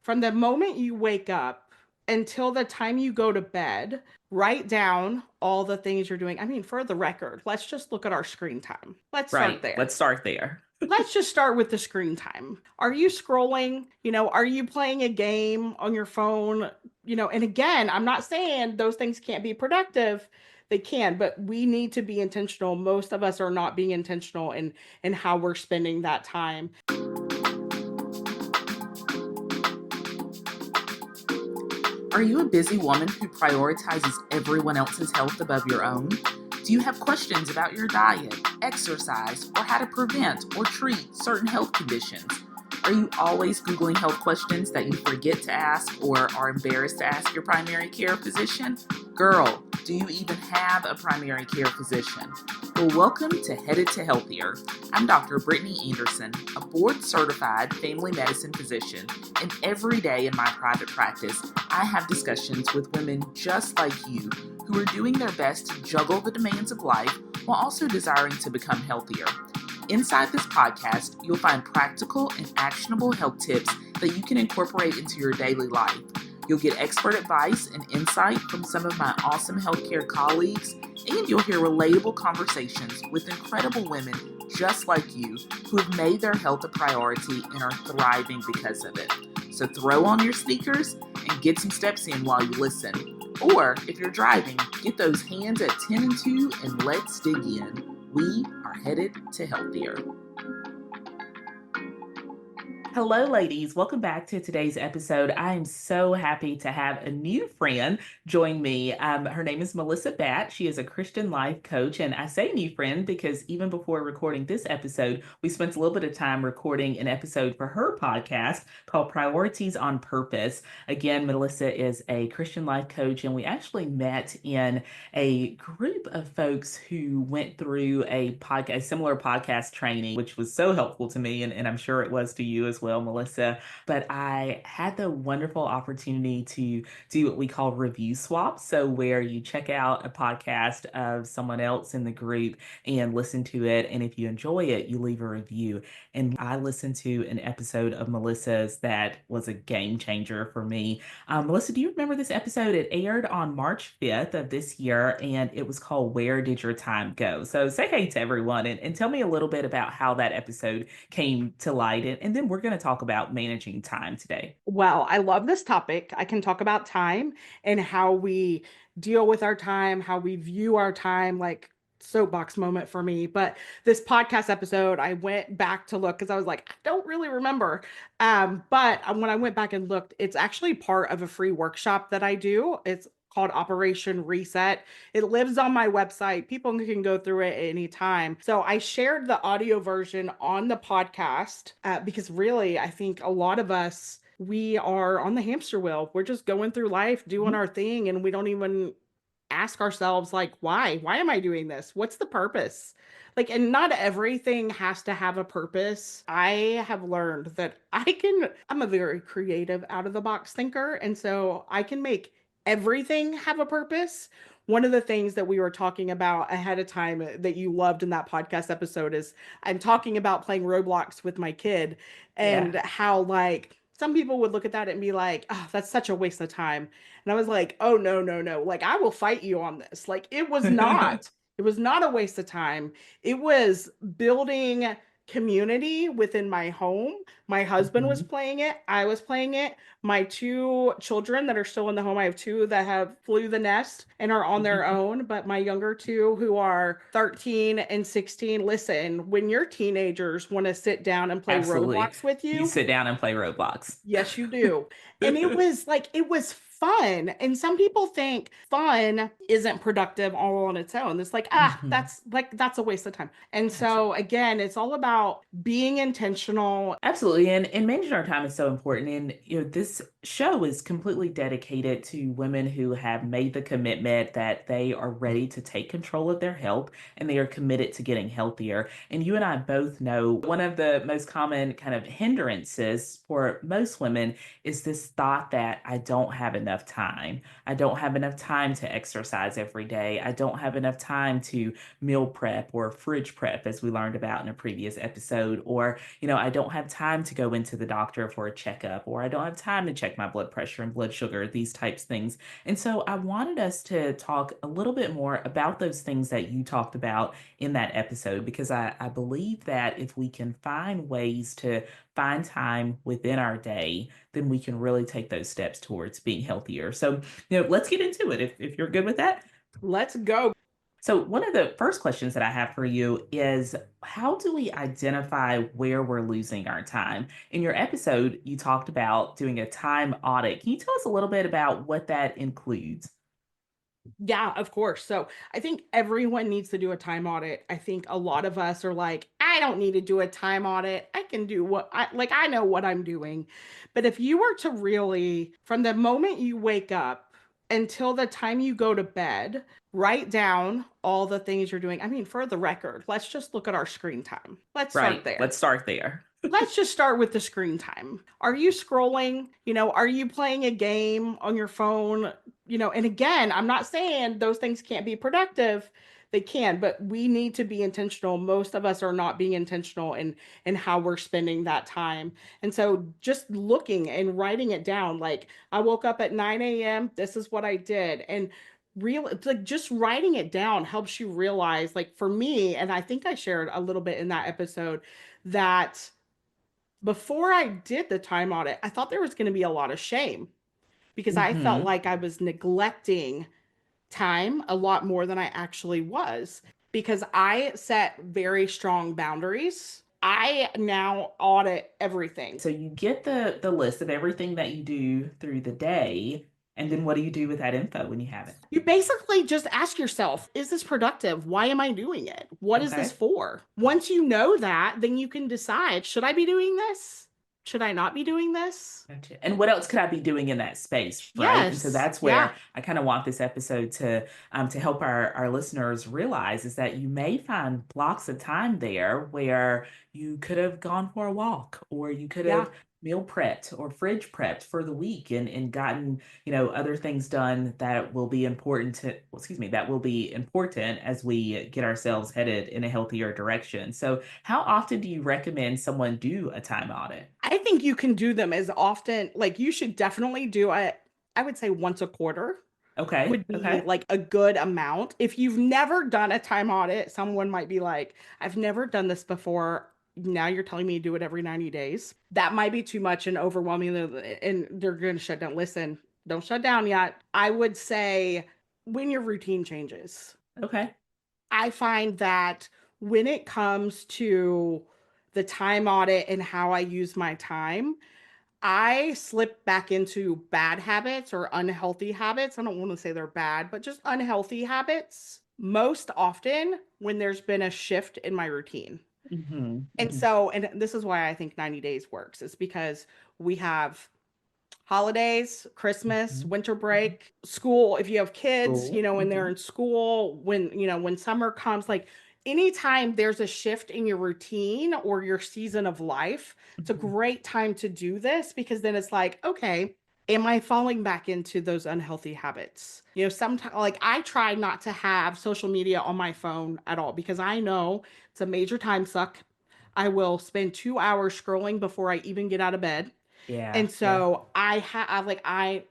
From the moment you wake up until the time you go to bed, write down all the things you're doing. I mean, for the record, let's just look at our screen time. Let's start Right. there. Let's start there. Let's just start with the screen time. Are you scrolling? Are you playing a game on your phone? And again, I'm not saying those things can't be productive. They can, but we need to be intentional. Most of us are not being intentional in how we're spending that time. Are you a busy woman who prioritizes everyone else's health above your own? Do you have questions about your diet, exercise, or how to prevent or treat certain health conditions? Are you always Googling health questions that you forget to ask or are embarrassed to ask your primary care physician? Girl, do you even have a primary care physician? Well, welcome to Headed to Healthier. I'm Dr. Brittany Anderson, a board-certified family medicine physician, and every day in my private practice, I have discussions with women just like you who are doing their best to juggle the demands of life while also desiring to become healthier. Inside this podcast, you'll find practical and actionable health tips that you can incorporate into your daily life. You'll get expert advice and insight from some of my awesome healthcare colleagues, and you'll hear relatable conversations with incredible women just like you who have made their health a priority and are thriving because of it. So throw on your sneakers and get some steps in while you listen. Or if you're driving, get those hands at 10 and 2 and let's dig in. We are headed to healthier. Hello, ladies. Welcome back to today's episode. I am so happy to have a new friend join me. Her name is Melissa Batt. She is a Christian life coach. And I say new friend because even before recording this episode, we spent a little bit of time recording an episode for her podcast called Priorities on Purpose. Again, Melissa is a Christian life coach, and we actually met in a group of folks who went through a similar podcast training, which was so helpful to me, and I'm sure it was to you as well, Melissa. But I had the wonderful opportunity to do what we call review swaps. So where you check out a podcast of someone else in the group and listen to it. And if you enjoy it, you leave a review. And I listened to an episode of Melissa's that was a game changer for me. Melissa, do you remember this episode? It aired on March 5th of this year, and it was called Where Did Your Time Go? So say hey to everyone and tell me a little bit about how that episode came to light. And then we're going to talk about managing time today. Well, I love this topic. I can talk about time and how we deal with our time, how we view our time, like soapbox moment for me. But this podcast episode, I went back to look because I was like, I don't really remember. But when I went back and looked, it's actually part of a free workshop that I do. It's called Operation Reset. It lives on my website. People can go through it at any time. So I shared the audio version on the podcast because really, I think a lot of us, we are on the hamster wheel. We're just going through life, doing Mhm. our thing, and we don't even ask ourselves, like, why am I doing this? What's the purpose? Like, and not everything has to have a purpose. I have learned that I'm a very creative, out of the box thinker, and so I can make everything have a purpose. One of the things that we were talking about ahead of time that you loved in that podcast episode is I'm talking about playing Roblox with my kid and Yeah. how, like, some people would look at that and be like, oh, that's such a waste of time. And I was like, oh, no, no, no. Like, I will fight you on this. Like, it was not. It was not a waste of time. It was building community within my home. My husband was Mhm. playing it. I was playing it. My two children that are still in the home, I have two that have flew the nest and are on their own, but my younger two who are 13 and 16, listen, when your teenagers want to sit down and play Absolutely. Roblox with You you, sit down and play Roblox. yes, you do. And it was fun. And some people think fun isn't productive all on its own. It's like, Mhm. that's a waste of time. And so Absolutely. again, it's all about being intentional. Absolutely. And managing our time is so important. And, this show is completely dedicated to women who have made the commitment that they are ready to take control of their health and they are committed to getting healthier. And you and I both know one of the most common kind of hindrances for most women is this thought that I don't have enough time. I don't have enough time to exercise every day. I don't have enough time to meal prep or fridge prep, as we learned about in a previous episode. Or, I don't have time to go into the doctor for a checkup, or I don't have time to check my blood pressure and blood sugar, these types of things. And so I wanted us to talk a little bit more about those things that you talked about in that episode, because I believe that if we can find ways to find time within our day, then we can really take those steps towards being healthier. So, let's get into it if you're good with that. Let's go. So, one of the first questions that I have for you is, how do we identify where we're losing our time? In your episode, you talked about doing a time audit. Can you tell us a little bit about what that includes? Yeah, of course. So I think everyone needs to do a time audit. I think a lot of us are like, I don't need to do a time audit. I can do what I like, I know what I'm doing. But if you were to really, from the moment you wake up until the time you go to bed, write down all the things you're doing. I mean, for the record, let's just look at our screen time. Let's start Right. there. Let's start there. Let's just start with the screen time. Are you scrolling? Are you playing a game on your phone? And again, I'm not saying those things can't be productive. They can, but we need to be intentional. Most of us are not being intentional in how we're spending that time. And so just looking and writing it down, like I woke up at 9 a.m. This is what I did. And real it's like just writing it down helps you realize, like for me, and I think I shared a little bit in that episode, that before I did the time audit, I thought there was going to be a lot of shame because I felt Hmm. like I was neglecting time a lot more than I actually was because I set very strong boundaries. I now audit everything. So you get the list of everything that you do through the day, and then what do you do with that info when you have it? You basically just ask yourself, is this productive? Why am I doing it? What is this Okay. for? Once you know that, then you can decide, should I be doing this? Should I not be doing this? Gotcha. And what else could I be doing in that space, right? And so Yes. that's Yeah. where I kind of want this episode to help our listeners realize is that you may find blocks of time there where you could have gone for a walk, or you could Yeah. have meal prepped or fridge prepped for the week and gotten, other things done that will be important well, excuse me, that will be important as we get ourselves headed in a healthier direction. So how often do you recommend someone do a time audit? I think you can do them as often, like you should definitely do it. I would say once a quarter Okay. would be Okay. like a good amount. If you've never done a time audit, someone might be like, I've never done this before. Now you're telling me to do it every 90 days. That might be too much and overwhelming, and they're going to shut down. Listen, don't shut down yet. I would say when your routine changes. Okay. I find that when it comes to the time audit and how I use my time, I slip back into bad habits or unhealthy habits. I don't want to say they're bad, but just unhealthy habits most often when there's been a shift in my routine. Mhm, And mhm, so, and this is why I think 90 days works. It's because we have holidays, Christmas, mhm, winter mhm. break, school, if you have kids, Cool. when they're Mhm. in school, when summer comes, like anytime there's a shift in your routine or your season of life, it's a Mhm. great time to do this because then it's like, okay, am I falling back into those unhealthy habits? Sometimes like I try not to have social media on my phone at all because I know it's a major time suck. I will spend 2 hours scrolling before I even get out of bed. Yeah, And yeah, so I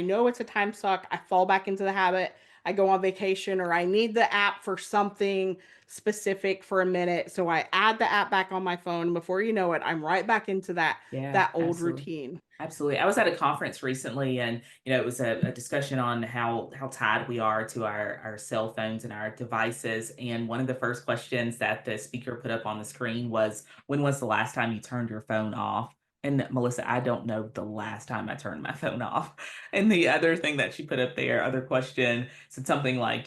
know it's a time suck. I fall back into the habit. I go on vacation or I need the app for something specific for a minute. So I add the app back on my phone. Before you know it, I'm right back into that yeah, that old absolutely. routine. Absolutely. I was at a conference recently, and it was a discussion on how tied we are to our cell phones and our devices. And one of the first questions that the speaker put up on the screen was, "When was the last time you turned your phone off?" And Melissa, I don't know the last time I turned my phone off. And the other thing that she put up there, other question, said something like,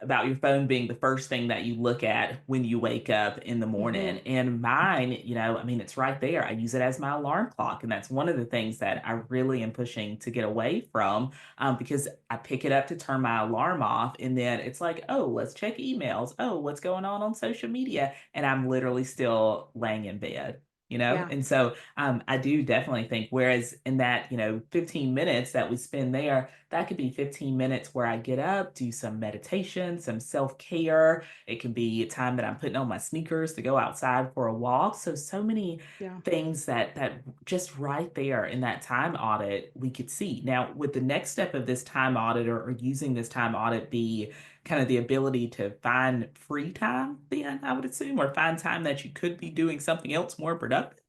about your phone being the first thing that you look at when you wake up in the morning. Hmm. And mine, I mean, it's right there. I use it as my alarm clock. And that's one of the things that I really am pushing to get away from, because I pick it up to turn my alarm off. And then it's like, oh, let's check emails. Oh, what's going on social media? And I'm literally still laying in bed. Yeah. And so I do definitely think, whereas in that, 15 minutes that we spend there, that could be 15 minutes where I get up, do some meditation, some self care. It can be a time that I'm putting on my sneakers to go outside for a walk. So many Yeah. things that just right there in that time audit we could see. Now, would the next step of this time audit, or using this time audit, be kind of the ability to find free time then, I would assume, or find time that you could be doing something else more productive?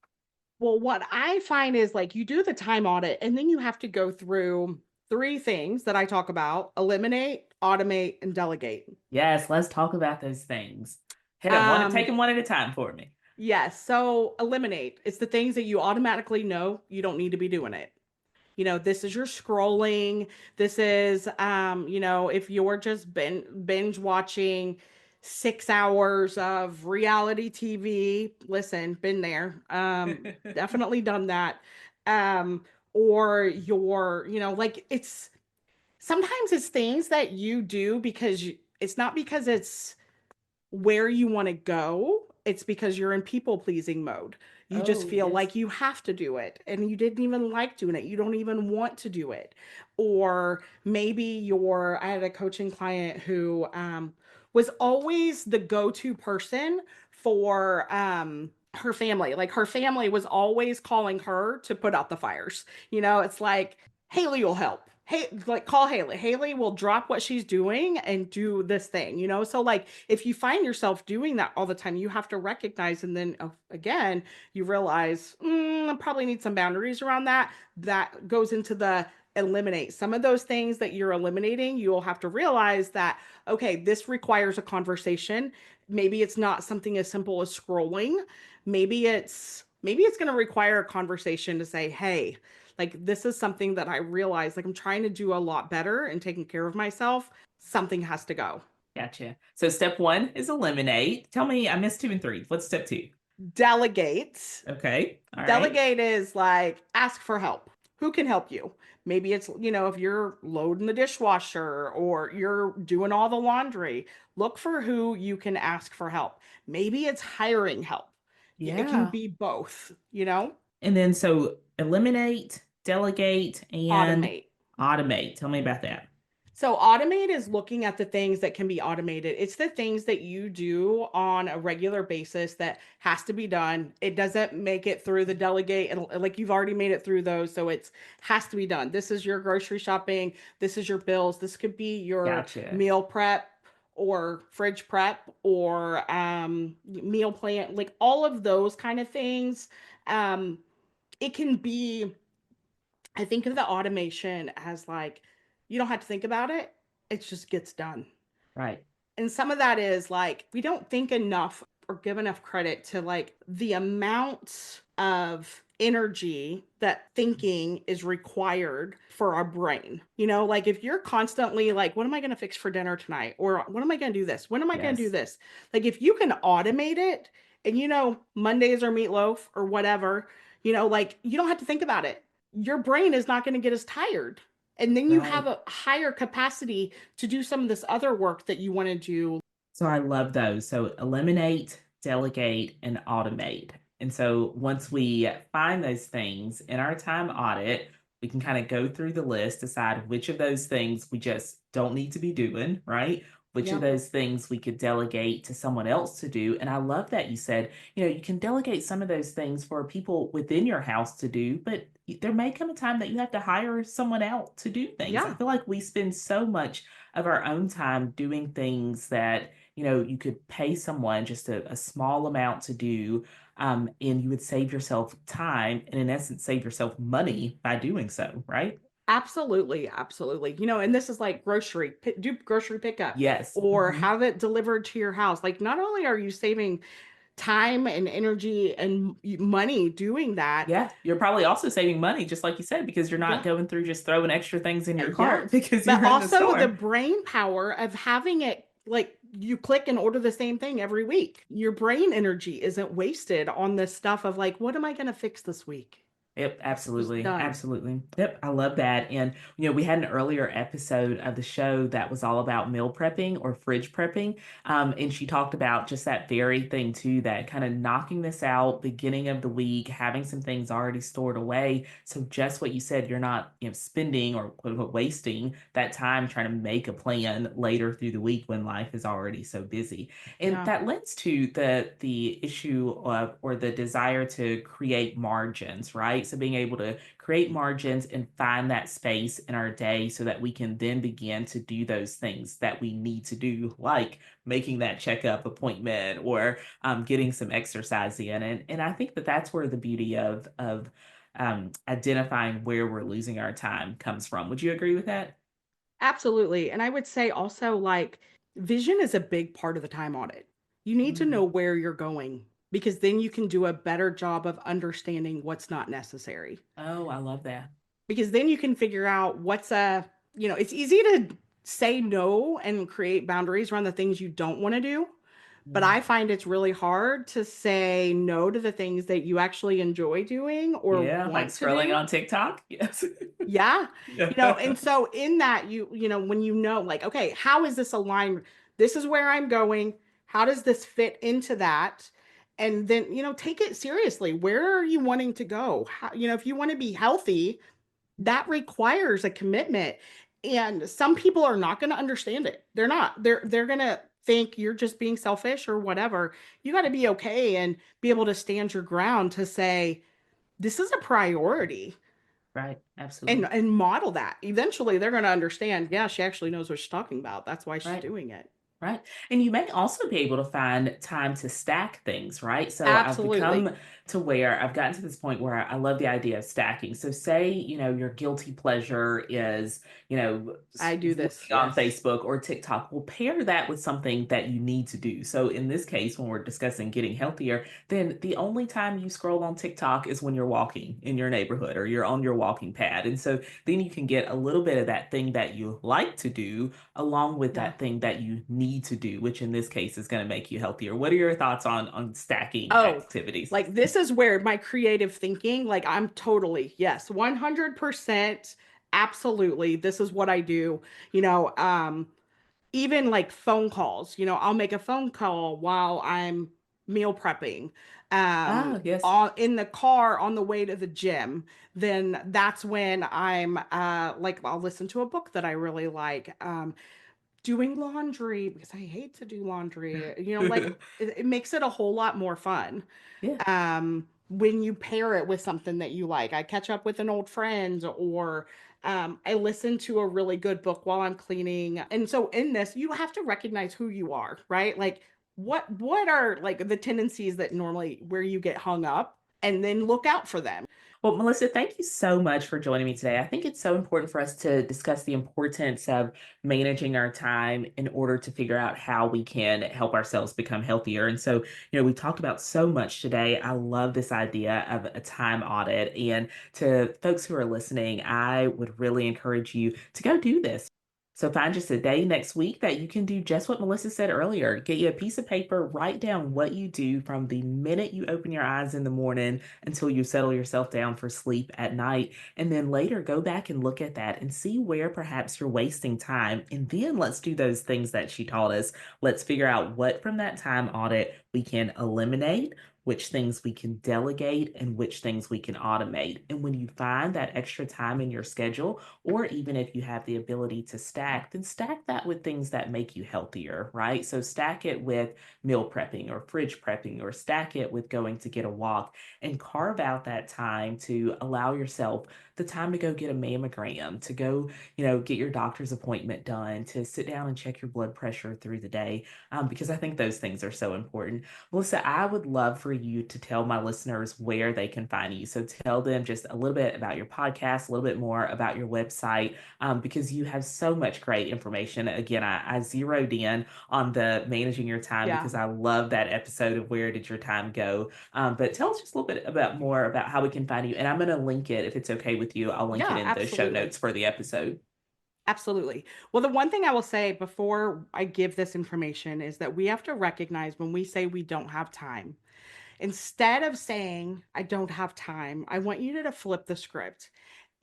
Well, what I find is like you do the time audit and then you have to go through three things that I talk about: eliminate, automate, and delegate. Yes, let's talk about those things. Hit them one, take Um, them one at a time for me. yes. So eliminate. It's the things that you automatically know you don't need to be doing it. This is your scrolling. This is, if you're just binge watching 6 hours of reality TV, listen, been there. Definitely done that. Um, or like it's sometimes it's things that you do because it's not because it's where you want to go. It's because you're in people pleasing mode. You just Oh, feel yes. like you have to do it and you didn't even like doing it. You don't even want to do it. Or maybe I had a coaching client who was always the go to person for her family. Like her family was always calling her to put out the fires. It's like, Haley will help. Hey, like call Haley. Haley will drop what she's doing and do this thing. So like if you find yourself doing that all the time, you have to recognize, and then again, you realize, I probably need some boundaries around that. That goes into the eliminate. Some of those things that you're eliminating, you'll have to realize that, okay, this requires a conversation. Maybe it's not something as simple as scrolling. Maybe it's going to require a conversation to say, hey, like this is something that I realize, like I'm trying to do a lot better and taking care of myself. Something has to go. Gotcha. So step one is eliminate. Tell me, I missed two and three. What's step two? Delegate. Okay. All right. Delegate is like ask for help. Who can help you? Maybe it's, if you're loading the dishwasher or you're doing all the laundry, look for who you can ask for help. Maybe it's hiring help. It can Yeah. be both, And then so eliminate, delegate, and automate. automate. Tell me about that. So automate is looking at the things that can be automated. It's the things that you do on a regular basis that has to be done. It doesn't make it through the delegate and like you've already made it through those, so it's has to be done. This is your grocery shopping, this is your bills, this could be your Gotcha. meal prep or fridge prep or meal plan, like all of those kind of things. Um it can be I think of the automation as like you don't have to think about it. It just gets done. Right. And some of that is like we don't think enough or give enough credit to like the amount of energy that thinking is required for our brain. Like if you're constantly like, what am I going to fix for dinner tonight? Or what am I going to do this? When am I going to do Yes. this? Like if you can automate it and Mondays are meatloaf or whatever, like you don't have to think about it. Your brain is not going to get as tired. And then you have Right. a higher capacity to do some of this other work that you want to do. So I love those. So eliminate, delegate, and automate. And so once we find those things in our time audit, we can kind of go through the list, decide which of those things we just don't need to be doing, right? Which of Yep. those things we could delegate to someone else to do. And I love that you said, you can delegate some of those things for people within your house to do, but there may come a time that you have to hire someone out to do things. I Yeah. feel like we spend so much of our own time doing things that you could pay someone just a small amount to do, and you would save yourself time and, in essence, save yourself money by doing so, right? Absolutely. Absolutely. And this is like do grocery pickup Yes. or Mhm. have it delivered to your house. Like, not only are you saving time and energy and money doing that, Yeah, you're probably also saving money, just like you said, because you're not yeah, going through just throwing extra things in your yeah. cart because But you're in the also the store. brain power of having it like you click and order the same thing every week. Your brain energy isn't wasted on this stuff of like, what am I going to fix this week? Yep, Just absolutely. done. Absolutely. Yep, I love that. And, we had an earlier episode of the show that was all about meal prepping or fridge prepping. And she talked about just that very thing, too, that kind of knocking this out beginning of the week, having some things already stored away. So, just what you said, you're not, spending or quote unquote wasting that time trying to make a plan later through the week when life is already so busy. And Yeah. that lends to the issue of or the desire to create margins, right? So being able to create margins and find that space in our day so that we can then begin to do those things that we need to do, like making that checkup appointment or getting some exercise in. And I think that that's where the beauty of identifying where we're losing our time comes from. Would you agree with that? Absolutely. And I would say also, like, vision is a big part of the time audit. You need to Mhm. know where you're going because then you can do a better job of understanding what's not necessary. Oh, I love that. Because then you can figure out it's easy to say no and create boundaries around the things you don't want to do. But I find it's really hard to say no to the things that you actually enjoy doing or Yeah, like want to scrolling do. on TikTok? Yes. Yeah. Yeah. And so in that when like, okay, how is this aligned? This is where I'm going. How does this fit into that? And then, take it seriously. Where are you wanting to go? If you want to be healthy, that requires a commitment. And some people are not going to understand it. They're not. They're going to think you're just being selfish or whatever. You got to be okay and be able to stand your ground to say, this is a priority Right, and absolutely. model that. Eventually they're going to understand, yeah, she actually knows what she's talking about. That's why she's Right. doing it. Right. And you may also be able to find time to stack things, right? So I've Absolutely. become to where I've gotten to this point where I love the idea of stacking. So say, your guilty pleasure is, I do this. looking on Yes. Facebook or TikTok. Well, pair that with something that you need to do. So in this case, when we're discussing getting healthier, then the only time you scroll on TikTok is when you're walking in your neighborhood or you're on your walking pad. And so then you can get a little bit of that thing that you like to do along with Yeah. that thing that you need to do, which in this case is going to make you healthier. What are your thoughts on stacking Oh, activities? like this is where my creative thinking, like I'm totally, yes, 100% absolutely. This is what I do. You know, even like phone calls, I'll make a phone call while I'm meal prepping. Ah, yes. In the car on the way to the gym, then that's when I'm like I'll listen to a book that I really like. Doing laundry because I hate to do laundry. Like it makes it a whole lot more fun Yeah. when you pair it with something that you like. I catch up with an old friend or I listen to a really good book while I'm cleaning. And so in this, you have to recognize who you are, right? Like what are like the tendencies that normally where you get hung up and then look out for them. Well, Melissa, thank you so much for joining me today. I think it's so important for us to discuss the importance of managing our time in order to figure out how we can help ourselves become healthier. And so, we talked about so much today. I love this idea of a time audit. And to folks who are listening, I would really encourage you to go do this. So find just a day next week that you can do just what Melissa said earlier. Get you a piece of paper, write down what you do from the minute you open your eyes in the morning until you settle yourself down for sleep at night. And then later go back and look at that and see where perhaps you're wasting time. And then let's do those things that she taught us. Let's figure out what from that time audit we can eliminate, which things we can delegate, and which things we can automate. And when you find that extra time in your schedule, or even if you have the ability to stack, then stack that with things that make you healthier, right? So stack it with meal prepping or fridge prepping, or stack it with going to get a walk and carve out that time to allow yourself the time to go get a mammogram, to go, get your doctor's appointment done, to sit down and check your blood pressure through the day, because I think those things are so important. Melissa, I would love for you to tell my listeners where they can find you. So tell them just a little bit about your podcast, a little bit more about your website, because you have so much great information. Again, I zeroed in on the managing your time Yeah. because I love that episode of Where Did Your Time Go? But tell us just a little bit about more about how we can find you. And I'm going to link it if it's okay with you. I'll link it Yeah, in the show absolutely. notes for the episode. Absolutely. Well, the one thing I will say before I give this information is that we have to recognize when we say we don't have time, Instead of saying, I don't have time, I want you to flip the script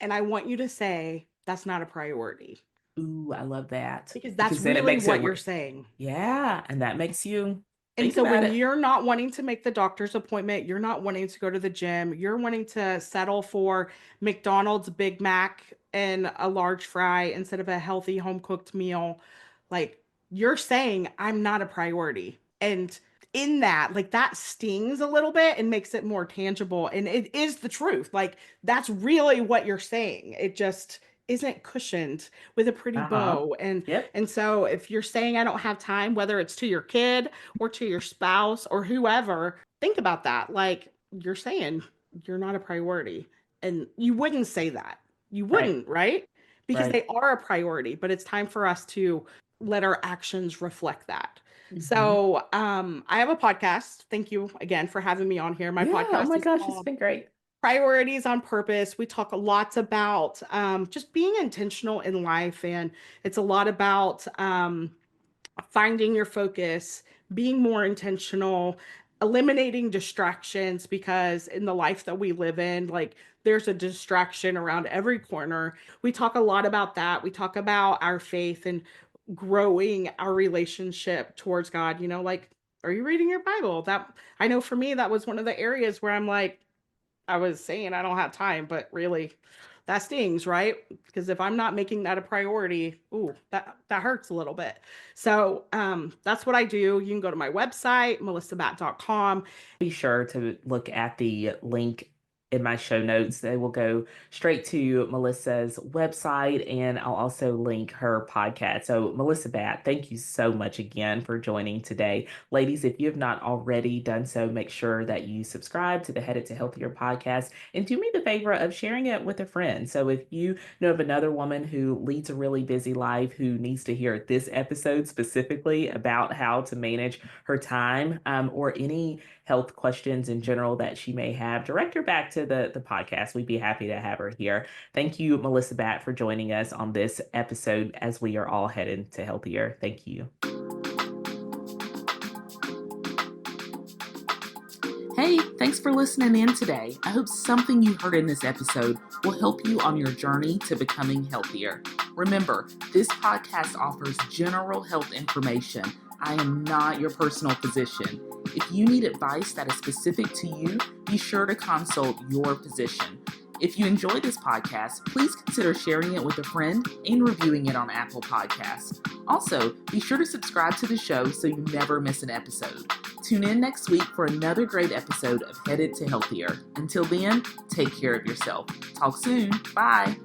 and I want you to say, that's not a priority. Ooh, I love that. Because that's Because then it really makes it, what you're saying. yeah, and that makes you And think so about when it. you're not wanting to make the doctor's appointment, you're not wanting to go to the gym, you're wanting to settle for McDonald's Big Mac and a large fry instead of a healthy home cooked meal, like you're saying, I'm not a priority. And in that, like that stings a little bit and makes it more tangible. And it is the truth. Like that's really what you're saying. It just isn't cushioned with a pretty Uh-huh. bow. Yep. And so if you're saying I don't have time, whether it's to your kid or to your spouse or whoever, think about that. Like you're saying you're not a priority. And you wouldn't say that. You Right. wouldn't, right? Because Right. they are a priority, but it's time for us to let our actions reflect that. Hmm. So, I have a podcast. Thank you again for having me on here. My Yeah. Oh podcast my is gosh, it's called been great. Priorities on Purpose. We talk a lot about just being intentional in life, and it's a lot about finding your focus, being more intentional, eliminating distractions because in the life that we live in, like there's a distraction around every corner. We talk a lot about that. We talk about our faith and growing our relationship towards God. Like, are you reading your Bible? That I know for me, that was one of the areas where I'm like, I was saying I don't have time, but really that stings, right? Because if I'm not making that a priority, ooh, that hurts a little bit. So that's what I do. You can go to my website, melissabatt.com. Be sure to look at the link in my show notes. They will go straight to Melissa's website, and I'll also link her podcast. So, Melissa Batt, thank you so much again for joining today. Ladies, if you have not already done so, make sure that you subscribe to the Headed to Healthier podcast and do me the favor of sharing it with a friend. So, if you know of another woman who leads a really busy life who needs to hear this episode specifically about how to manage her time, or any health questions in general that she may have, direct her back to the podcast. We'd be happy to have her here. Thank you, Melissa Batt, for joining us on this episode as we are all headed to healthier. Thank you. Hey, thanks for listening in today. I hope something you heard in this episode will help you on your journey to becoming healthier. Remember, this podcast offers general health information. I am not your personal physician. If you need advice that is specific to you, be sure to consult your physician. If you enjoy this podcast, please consider sharing it with a friend and reviewing it on Apple Podcasts. Also, be sure to subscribe to the show so you never miss an episode. Tune in next week for another great episode of Headed to Healthier. Until then, take care of yourself. Talk soon. Bye.